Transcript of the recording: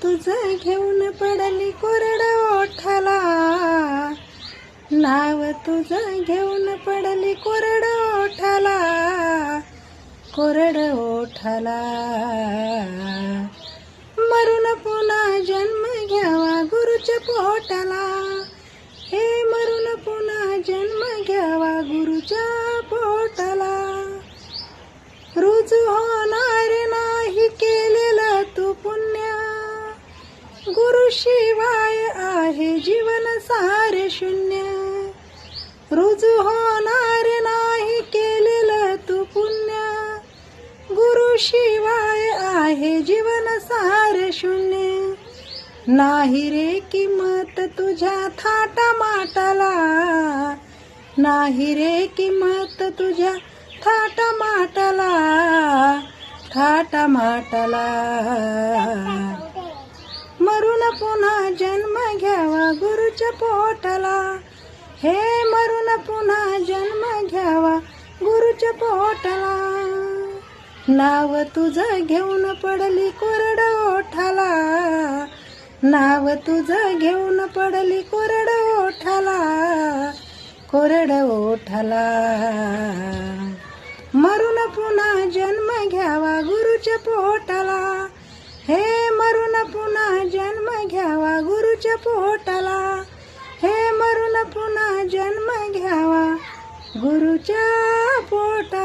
तुझं घेऊन पडली कोरड ओठाला, नाव तुझं घेऊन पडली कोरड ओठाला, कोरड ओठाला. मरून पुन्हा जन्म घ्यावा गुरुच्या पोटाला, हे मरून पुन्हा जन्म घ्यावा गुरुच्या पोटाला. रुजू होणार नाही केलेलं तू पुण्य, गुरुशिवाय आहे जीवन सारे शून्य. रुजू होणार नाही केलेलं तू पुण्य, गुरुशिवाय आहे जीवन सारे शून्य. नाही रे किंमत तुझ्या थाटामाटाला, नाही रे किंमत तुझ्या थाटामाटाला, थाटामाटाला. मरून पुन्हा जन्म घ्यावा गुरुच्या पोटाला, हे मरून पुन्हा जन्म घ्यावा गुरुच्या पोटाला. नाव तुझं घेऊन पडली कोरड ओठाला, नाव तुझं घेऊन पडली कोरड ओठाला, कोरड ओठाला. मरून पुन्हा जन्म घ्यावा गुरुच्या पोटाला, हे मरून पुन्हा जन्म घ्यावा गुरुच्या पोटाला, हे मरून पुन्हा जन्म घ्यावा गुरुच्या पोटाला.